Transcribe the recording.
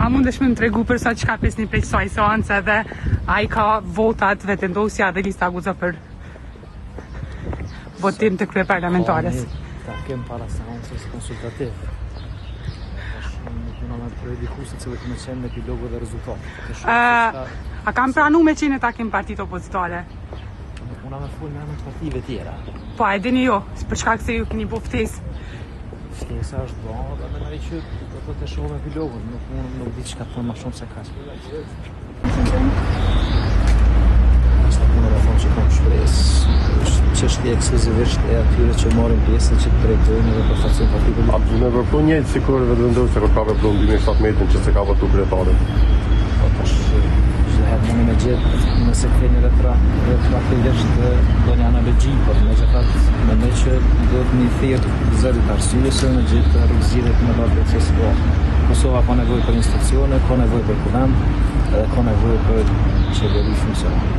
A mundesh me më tregu për sa çka pesni prej kësaj seance dhe ai ka votat vetëndosja dhe lista guxa për votim të kryeparlamentares? Ta kem para seancës konsultative. Nuk mund të prediku se cilët më qenë në epilogu dhe rezultat. A kam pranu me qenë ta kem partitë opozitare? Una me full në emër partive tjera. Po, e dini jo, për shkak se ju keni bo ftesë. Ftesa është bërë, dhe me nëri që do të shohëm epilogun, nuk di që ka thonë ma shumë se ka. Asta punë dhe thonë që kom shpresë, çështje ekskluzivisht e atyre që marrin pjesë që të drejtojnë dhe përfaqësojnë partitë politike. A ne vërpru njëjtë si kur vetëvendosja se kur ka vepru në 2017 që se ka votu kryetarin. Po tash çdo herë mundi me gjetë nëse keni retroaktivisht do një analogji, por megjithatë mendoj që duhet një thirrje zërit arsye se në gjithë rrugëzirjet në radhë procesi po. Kosova ka nevojë për institucione, ka nevojë për kuvend, dhe ka nevojë për qeveri funksionale.